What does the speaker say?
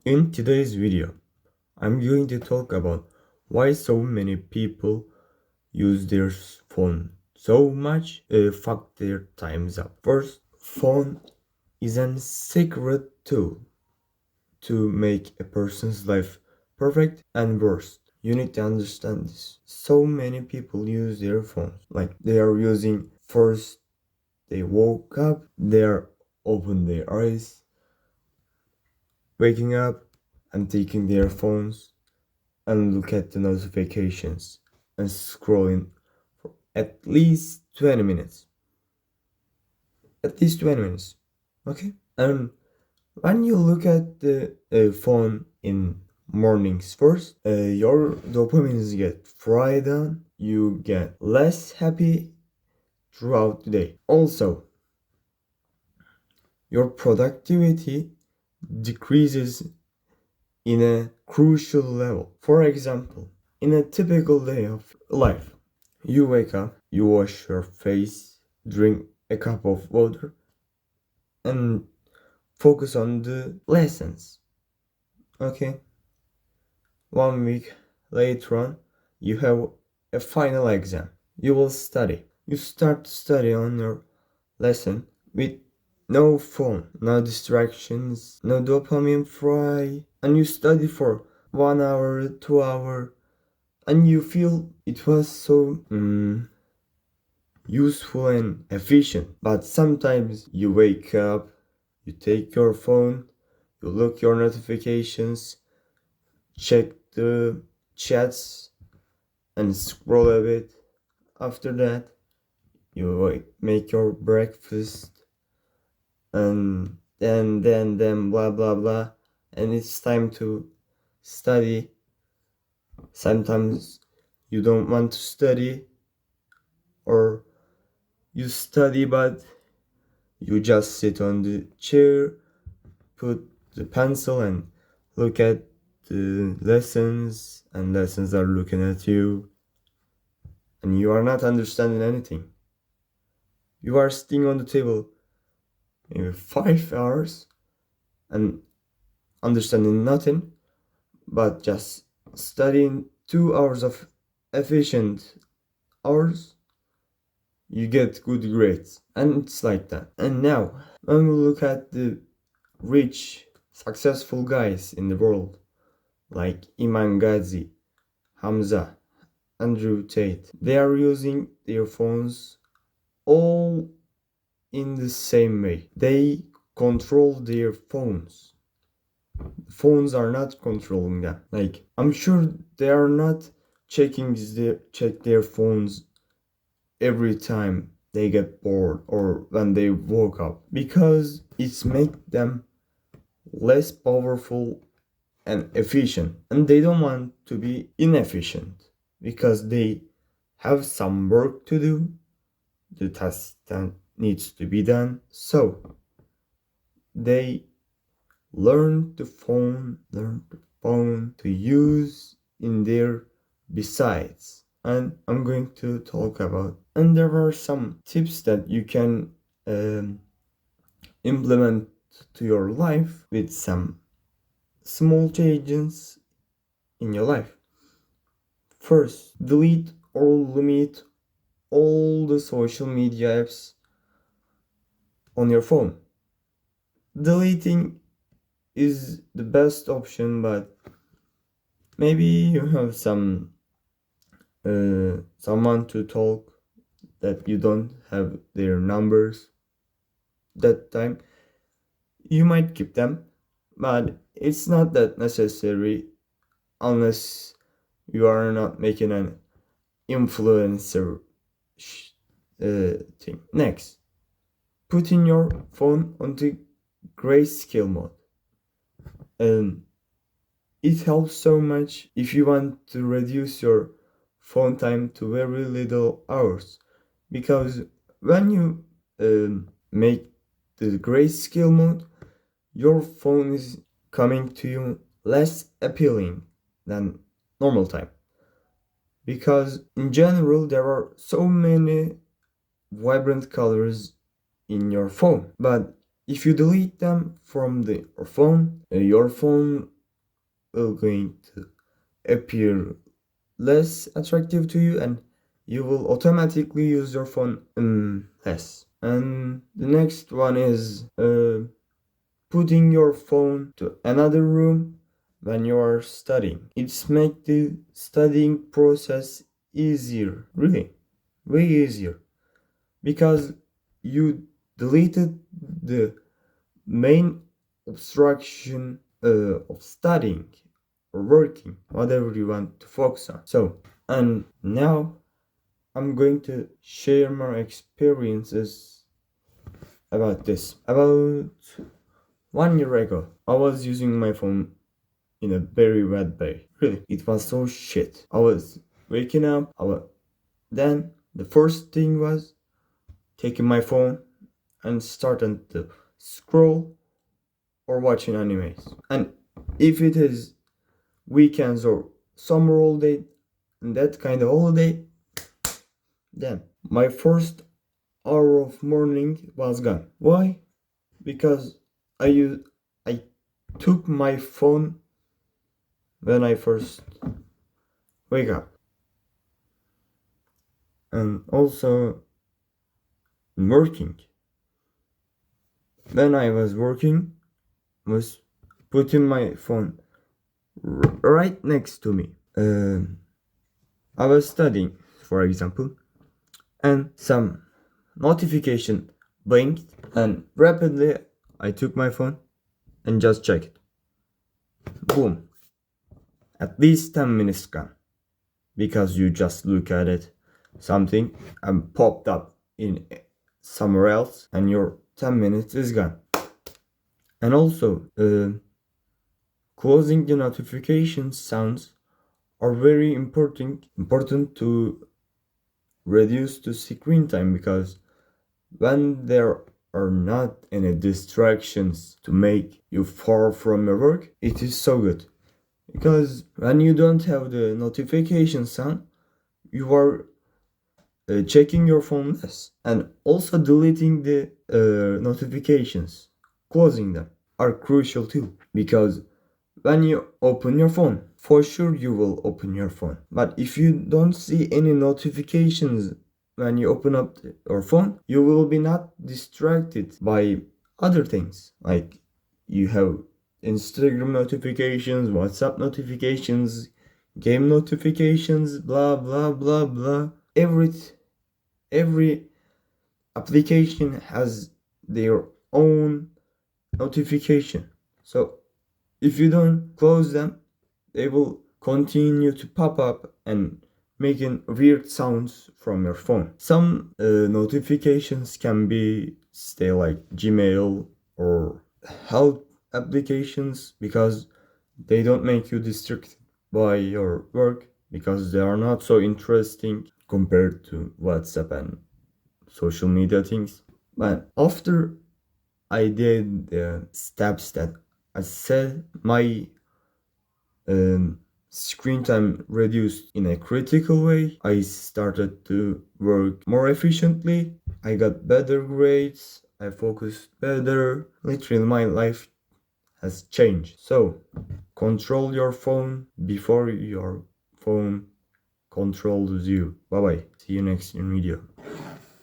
In today's video, I'm going to talk about why so many people use their phone so much, fuck their times up. First, phone is a secret tool to make a person's life perfect and worse. You need to understand this. So many people use their phones like they are using first they woke up, they are open their eyes, waking up and taking their phones and look at the notifications and scrolling for at least 20 minutes. At least 20 minutes. Okay? And when you look at the phone in mornings first, your dopamines get fried down, you get less happy throughout the day. Also, your productivity decreases in a crucial level. For example, in a typical day of life, you wake up, you wash your face, drink a cup of water, and focus on the lessons. Okay? 1 week later on, you have a final exam. You will study. You start to study on your lesson with no phone, no distractions, no dopamine fry, and you study for 1 hour, 2 hour, and you feel it was so useful and efficient. But sometimes you wake up, you take your phone, you look your notifications, check the chats, and scroll a bit. After that, you make your breakfast, and then blah blah blah, and it's time to study. Sometimes you don't want to study, or you study but you just sit on the chair, put the pencil and look at the lessons, and lessons are looking at you, and you are not understanding anything. You are sitting on the table maybe 5 hours and understanding nothing, but just studying 2 hours of efficient hours, you get good grades. And it's like that. And now, when we look at the rich, successful guys in the world, like Iman Ghazi, Hamza, Andrew Tate, they are using their phones all in the same way. They control their phones. Phones are not controlling them. Like, I'm sure they are not check their phones every time they get bored or when they woke up, because it's make them less powerful and efficient, and they don't want to be inefficient because they have some work to do, the task that needs to be done, so they learn the phone to use in their besides. And I'm going to talk about, and there are some tips that you can implement to your life with some small changes in your life. First, delete or limit all the social media apps on your phone. Deleting is the best option, but maybe you have someone to talk that you don't have their numbers that time. You might keep them, but it's not that necessary unless you are not making an influencer thing. Next, putting your phone onto grayscale mode. It helps so much if you want to reduce your phone time to very little hours, because when you make the grayscale mode, your phone is coming to you less appealing than normal time, because in general there are so many vibrant colors in your phone, but if you delete them from your phone will going to appear less attractive to you, and you will automatically use your phone less. And the next one is putting your phone to another room when you are studying. It's make the studying process easier, really, way easier, because you deleted the main obstruction of studying or working, whatever you want to focus on. So, and now I'm going to share my experiences about this. About 1 year ago, I was using my phone in a very bad way. Really, it was so shit. I was waking up, then the first thing was taking my phone and starting to scroll or watching animes. And if it is weekends or summer holiday and that kind of holiday, then my first hour of morning was gone. Why? Because I took my phone when I first wake up. And also working. When I was working, was putting my phone right next to me. I was studying, for example, and some notification blinked, and rapidly I took my phone and just checked it. Boom. At least 10 minutes gone. Because you just look at it, something and popped up in somewhere else, and your 10 minutes is gone. And also, closing the notification sounds are very important to reduce the screen time, because when there are not any distractions to make you far from your work, it is so good. Because when you don't have the notification sound, you are checking your phone less, and also deleting the notifications, closing them are crucial too, because when you open your phone, for sure you will open your phone, but if you don't see any notifications when you open up your phone, you will be not distracted by other things, like you have Instagram notifications, WhatsApp notifications, game notifications, blah blah blah blah. Every application has their own notification. So if you don't close them, they will continue to pop up and making weird sounds from your phone. Some notifications can be stay like Gmail or health applications, because they don't make you distracted by your work, because they are not so interesting compared to WhatsApp and social media things. But after I did the steps that I said, my screen time reduced in a critical way. I started to work more efficiently. I got better grades. I focused better. Literally, my life has changed. So, control your phone before your phone controls you. Bye bye. See you next video.